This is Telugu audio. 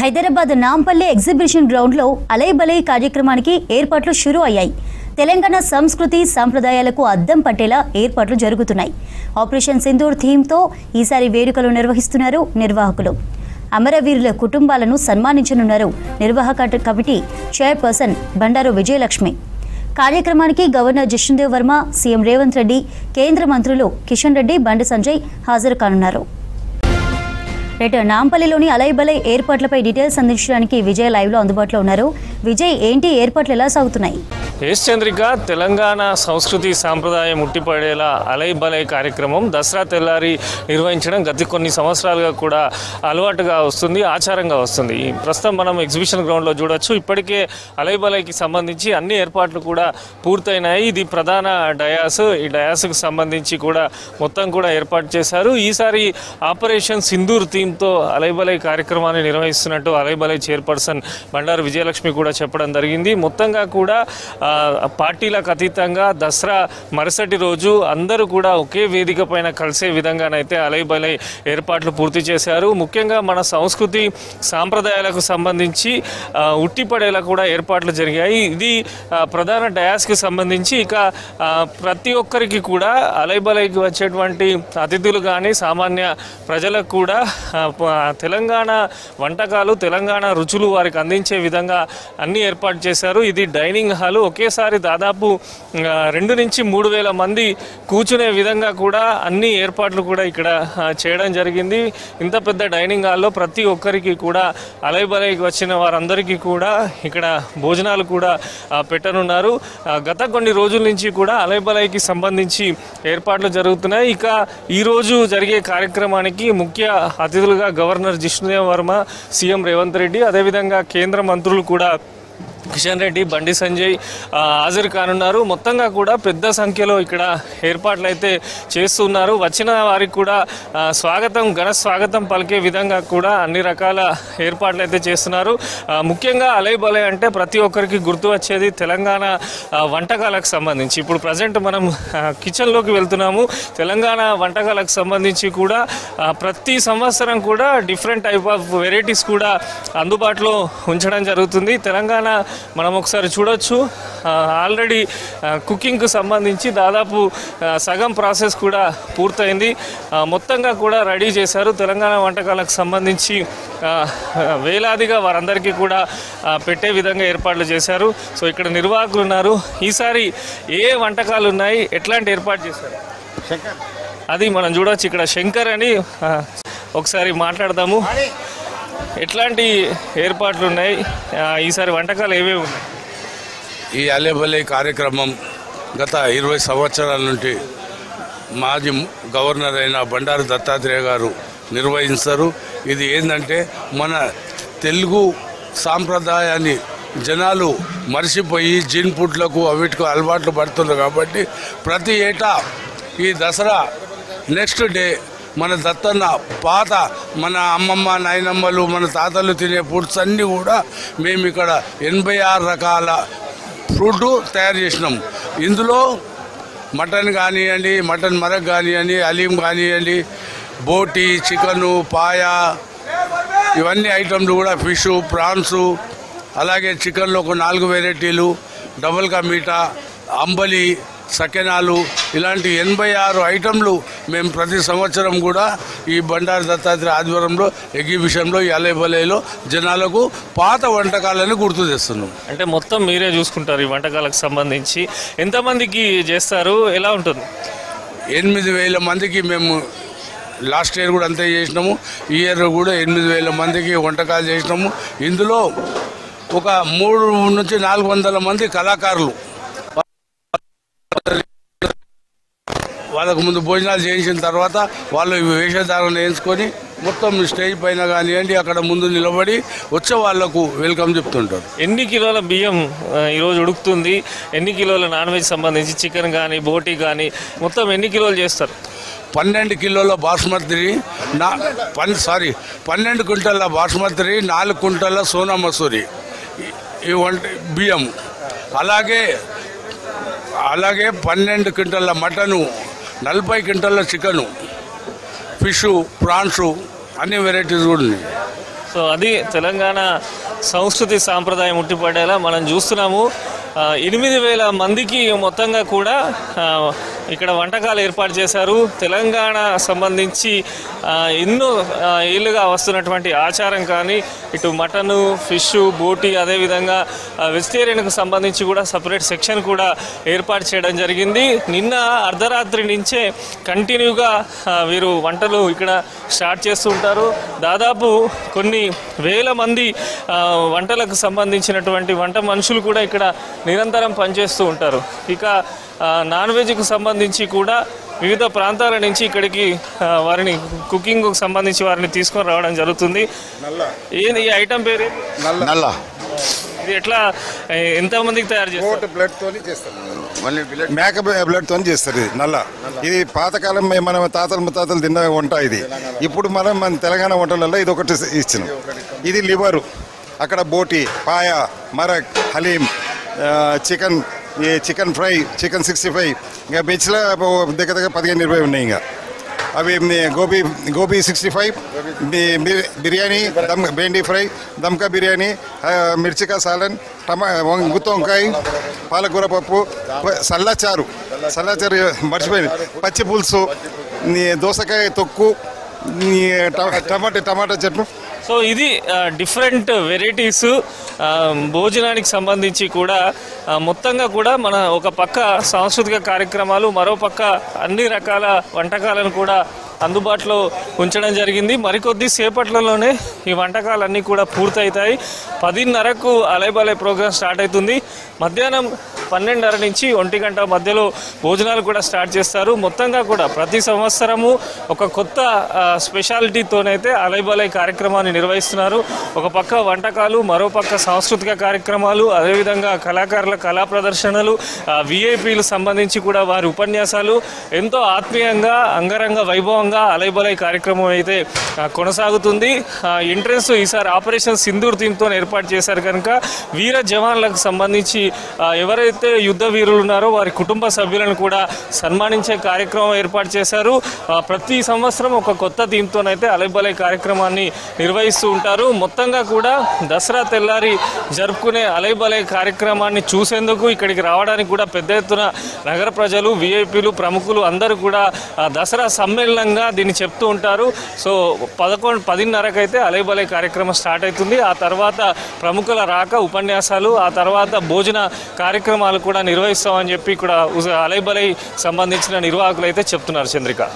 హైదరాబాద్ నాంపల్లి ఎగ్జిబిషన్ గ్రౌండ్లో అలైబలై కార్యక్రమానికి ఏర్పాట్లు షురూ అయ్యాయి. తెలంగాణ సంస్కృతి సంప్రదాయాలకు అద్దం పట్టేలా ఏర్పాట్లు జరుగుతున్నాయి. ఆపరేషన్ సింధూర్ థీమ్తో ఈసారి వేడుకలు నిర్వహిస్తున్నారు నిర్వాహకులు. అమరవీరుల కుటుంబాలను సన్మానించనున్నారు నిర్వాహక కమిటీ చైర్పర్సన్ బండారు విజయలక్ష్మి. కార్యక్రమానికి గవర్నర్ జిష్ణుదేవ్ వర్మ, సీఎం రేవంత్ రెడ్డి, కేంద్ర మంత్రులు కిషన్ రెడ్డి, బండి సంజయ్ హాజరు కానున్నారు. నాంపల్లిలోని అలైబలై ఏర్పాట్లపై డీటెయిల్స్ అందించడానికి విజయ్ లైవ్లో అందుబాటులో ఉన్నారు. విజయ్, ఏంటి ఏర్పాట్లు ఎలా సాగుతున్నాయి? ఎస్ చంద్రిక, తెలంగాణ సంస్కృతి సాంప్రదాయం ముట్టిపడేలా అలైబలై కార్యక్రమం దసరా తెల్లారి నిర్వహించడం గత కొన్ని సంవత్సరాలుగా కూడా అలవాటుగా వస్తుంది, ఆచారంగా వస్తుంది. ప్రస్తుతం మనం ఎగ్జిబిషన్ గ్రౌండ్లో చూడొచ్చు. ఇప్పటికే అలైబలైకి సంబంధించి అన్ని ఏర్పాట్లు కూడా పూర్తయినాయి. ఇది ప్రధాన డయాస్. ఈ డయాస్కు సంబంధించి కూడా మొత్తం కూడా ఏర్పాటు చేశారు. ఈసారి ఆపరేషన్ సింధూర్ థీమ్తో అలైబలై కార్యక్రమాన్ని నిర్వహిస్తున్నట్టు అలైబలై చైర్పర్సన్ బండారు విజయలక్ష్మి కూడా చెప్పడం జరిగింది. మొత్తంగా కూడా పార్టీలకు అతీతంగా దసరా మరుసటి రోజు అందరూ కూడా ఒకే వేదిక పైన కలిసే విధంగానైతే అలైబలై ఏర్పాట్లు పూర్తి చేశారు. ముఖ్యంగా మన సంస్కృతి సాంప్రదాయాలకు సంబంధించి ఉట్టిపడేలా కూడా ఏర్పాట్లు జరిగాయి. ఇది ప్రధాన డయాస్కి సంబంధించి ఇక ప్రతి ఒక్కరికి కూడా అలైబలైకి వచ్చేటువంటి అతిథులు కానీ సామాన్య ప్రజలకు కూడా తెలంగాణ వంటకాలు, తెలంగాణ రుచులు వారికి అందించే విధంగా అన్ని ఏర్పాటు చేశారు. ఇది డైనింగ్ హాలు. ఒకేసారి దాదాపు 2 నుంచి 3 వేల మంది కూర్చునే విధంగా కూడా అన్ని ఏర్పాట్లు కూడా ఇక్కడ చేయడం జరిగింది. ఇంత పెద్ద డైనింగ్ హాల్లో ప్రతి ఒక్కరికి కూడా అలైబలైకి వచ్చిన వారందరికీ కూడా ఇక్కడ భోజనాలు కూడా పెట్టనున్నారు. గత కొన్ని రోజుల నుంచి కూడా అలైబలైకి సంబంధించి ఏర్పాట్లు జరుగుతున్నాయి. ఇక ఈరోజు జరిగే కార్యక్రమానికి ముఖ్య అతిథులుగా గవర్నర్ జిష్ణుదేవ్ వర్మ, సీఎం రేవంత్ రెడ్డి, అదేవిధంగా కేంద్ర మంత్రులు కూడా కిషన్ రెడ్డి, బండి సంజయ్ హాజరు కానున్నారు. మొత్తంగా కూడా పెద్ద సంఖ్యలో ఇక్కడ ఏర్పాట్లు అయితే చేస్తున్నారు. వచ్చిన వారికి కూడా ఘన స్వాగతం పలికే విధంగా కూడా అన్ని రకాల ఏర్పాట్లు అయితే చేస్తున్నారు. ముఖ్యంగా అలైబలై అంటే ప్రతి ఒక్కరికి గుర్తు వచ్చేది తెలంగాణ వంటకాలకు సంబంధించి. ఇప్పుడు ప్రజెంట్ మనం కిచెన్లోకి వెళ్తున్నాము. తెలంగాణ వంటకాలకు సంబంధించి కూడా ప్రతి సంవత్సరం కూడా డిఫరెంట్ టైప్ ఆఫ్ వెరైటీస్ కూడా అందుబాటులో ఉంచడం జరుగుతుంది. తెలంగాణ మనం ఒకసారి చూడొచ్చు. ఆల్రెడీ కుకింగ్కు సంబంధించి దాదాపు సగం ప్రాసెస్ కూడా పూర్తయింది. మొత్తంగా కూడా రెడీ చేశారు. తెలంగాణ వంటకాలకు సంబంధించి వేలాదిగా వారందరికీ కూడా పెట్టే విధంగా ఏర్పాట్లు చేశారు. సో ఇక్కడ నిర్వాహకులు ఉన్నారు. ఈసారి ఏ వంటకాలు ఉన్నాయి, ఎట్లాంటి ఏర్పాటు చేశారు? అది మనం చూడవచ్చు. ఇక్కడ శంకర్ అని ఒకసారి మాట్లాడదాము. ఎట్లాంటి ఏర్పాట్లు ఉన్నాయి, ఈసారి వంటకాలు ఏవేవి ఉన్నాయి? ఈ అలైబలై కార్యక్రమం గత 20 సంవత్సరాల నుండి మాజీ గవర్నర్ అయిన బండారు దత్తాత్రేయ గారు నిర్వహిస్తారు. ఇది ఏంటంటే మన తెలుగు సాంప్రదాయాన్ని జనాలు మర్చిపోయి జిన్ ఫుడ్లకు అవిటికి అలవాట్లు పడుతున్నారు. కాబట్టి ప్రతి ఏటా ఈ దసరా నెక్స్ట్ డే మన దత్తన్న పాత మన అమ్మమ్మ, నాయనమ్మలు, మన తాతలు తినే ఫుడ్స్ అన్నీ కూడా మేము ఇక్కడ 86 రకాల ఫుడ్ తయారు చేసినాం. ఇందులో మటన్ కానివ్వండి, మటన్ మరక్ కానివ్వండి, హలీం కానివ్వండి, బోటి, చికెను, పాయ, ఇవన్నీ ఐటమ్లు కూడా, ఫిష్, ప్రాన్సు, అలాగే చికెన్లో ఒక 4 వెరైటీలు, డబుల్ కా మీఠా, అంబలి, సకెనాలు, ఇలాంటి 86 ఐటమ్లు మేము ప్రతి సంవత్సరం కూడా ఈ బండారు దత్తాత్రేయ ఆధ్వర్యంలో ఎగ్జిబిషన్లో ఈ అలైబలైలో జనాలకు పాత వంటకాలను గుర్తు చేస్తున్నాం. అంటే మొత్తం మీరే చూసుకుంటారు ఈ వంటకాలకు సంబంధించి. ఎంతమందికి చేస్తారు, ఎలా ఉంటుంది? 8,000 మందికి మేము లాస్ట్ ఇయర్ కూడా అంతే చేసినాము. ఈ ఇయర్ కూడా 8,000 మందికి వంటకాలు చేసినాము. ఇందులో ఒక 300 నుంచి 400 మంది కళాకారులు వాళ్ళకు ముందు భోజనాలు చేయించిన తర్వాత వాళ్ళు వేషధారణ వేయించుకొని మొత్తం స్టేజ్ పైన కానివ్వండి అక్కడ ముందు నిలబడి వచ్చే వాళ్లకు వెల్కమ్ చెప్తుంటారు. ఎన్ని కిలోల బియ్యం ఈరోజు ఉడుకుతుంది? ఎన్ని కిలోల నాన్ వెజ్ సంబంధించి చికెన్ కానీ, బోటీ కానీ మొత్తం ఎన్ని కిలోలు చేస్తారు? 12 కిలోల బాస్మతి, 12 క్వింటాల బాస్మతి, 4 క్వింటాల సోనా మసూరి ఈ బియ్యం, అలాగే 12 క్వింటాల మటను, 40 క్వింటాల చికెను, ఫిష్, ప్రాన్స్ అన్ని వెరైటీస్ కూడా ఉన్నాయి. సో అది తెలంగాణ సంస్కృతి సాంప్రదాయం ఉట్టిపడేలా మనం చూస్తున్నాము. 8,000 మందికి మొత్తంగా కూడా ఇక్కడ వంటకాలు ఏర్పాటు చేశారు. తెలంగాణ సంబంధించి ఎన్నో ఏళ్ళుగా వస్తున్నటువంటి ఆచారం కానీ ఇటు మటను, ఫిష్, బోటి, అదేవిధంగా వెజిటేరియన్కు సంబంధించి కూడా సపరేట్ సెక్షన్ కూడా ఏర్పాటు చేయడం జరిగింది. నిన్న అర్ధరాత్రి నుంచే కంటిన్యూగా వీరు వంటలు ఇక్కడ స్టార్ట్ చేస్తూ ఉంటారు. దాదాపు కొన్ని వేల మంది వంటలకు సంబంధించినటువంటి వంట మనుషులు కూడా ఇక్కడ నిరంతరం పనిచేస్తూ ఉంటారు. ఇక నాన్ వెజ్కు సంబంధించి కూడా వివిధ ప్రాంతాల నుంచి ఇక్కడికి వారిని కుకింగ్కు సంబంధించి వారిని తీసుకొని రావడం జరుగుతుంది. ఏంది ఈ ఐటమ్ పేరు? నల్ల. ఇది ఎట్లా ఎంతమందికి తయారు చేస్తారు? మేక బ్లడ్ తో చేస్తారు. ఇది నల్ల. ఇది పాతకాలం మన తాతలు ముత్తాతలు తిన్న వంట. ఇది ఇప్పుడు మన తెలంగాణ వంటలలో ఇది ఒకటి ఇచ్చినాం. ఇది లివరు, అక్కడ బోటి, పాయ, మరక్, హలీం, చికెన్ ఫ్రై, చికెన్ 65, ఇంకా వెజ్లో దగ్గర 15-20 ఉన్నాయి. ఇంకా అవి గోబీ 65, బిర్యానీ, బెండి ఫ్రై, దమ్కా బిర్యానీ, మిర్చికా సాలన్, గుత్తి వంకాయ, పాలకూర పప్పు, సల్లాచారు మర్చిపోయింది, పచ్చి పులుసు, దోసకాయ తొక్కు, టమాటా చట్నీ. సో ఇది డిఫరెంట్ వెరైటీస్ భోజనానికి సంబంధించి కూడా మొత్తంగా కూడా మన ఒక పక్క సాంస్కృతిక కార్యక్రమాలు, మరో పక్క అన్ని రకాల వంటకాలను కూడా అందుబాటులో ఉంచడం జరిగింది. మరికొద్ది సేపట్లలోనే ఈ వంటకాలన్నీ కూడా పూర్తవుతాయి. 10:30కు అలైబలై ప్రోగ్రామ్ స్టార్ట్ అవుతుంది. మధ్యాహ్నం 12:30 నుంచి 1 గంట మధ్యలో భోజనాలు కూడా స్టార్ట్ చేస్తారు. మొత్తంగా కూడా ప్రతి సంవత్సరము ఒక కొత్త స్పెషాలిటీతోనైతే అలైబలై కార్యక్రమాన్ని నిర్వహిస్తున్నారు. ఒక పక్క వంటకాలు, మరో పక్క సాంస్కృతిక కార్యక్రమాలు, అదేవిధంగా కళాకారుల కళా ప్రదర్శనలు, విఐపీలు సంబంధించి కూడా వారి ఉపన్యాసాలు, ఎంతో ఆత్మీయంగా అంగరంగ వైభవంగా అలైబలై కార్యక్రమం అయితే కొనసాగుతుంది. ఎంట్రెన్స్ ఈసారి ఆపరేషన్ సింధూర్ థీమ్తో ఏర్పాటు చేశారు కనుక వీర జవాన్లకు సంబంధించి ఎవరైతే యుద్ధ వీరులు ఉన్నారో వారి కుటుంబ సభ్యులను కూడా సన్మానించే కార్యక్రమం ఏర్పాటు చేశారు. ప్రతి సంవత్సరం ఒక కొత్త థీమ్తోనైతే అలైబలై కార్యక్రమాన్ని నిర్వహిస్తూ ఉంటారు. మొత్తంగా కూడా దసరా తెల్లారి జరుపుకునే అలైబలై కార్యక్రమాన్ని చూసేందుకు ఇక్కడికి రావడానికి కూడా పెద్ద ఎత్తున నగర ప్రజలు, విఐపీలు, ప్రముఖులు అందరూ కూడా దసరా సమ్మేళనంగా దీన్ని చెప్తూ ఉంటారు. సో 10:30కి అయితే అలైబలై కార్యక్రమం స్టార్ట్ అవుతుంది. ఆ తర్వాత ప్రముఖుల రాక, ఉపన్యాసాలు, ఆ తర్వాత భోజన కార్యక్రమాలు కూడా నిర్వహిస్తామని చెప్పి ఇక్కడ అలైబలై సంబంధించిన నిర్వాహకులు అయితే చెప్తున్నారు. చంద్రిక.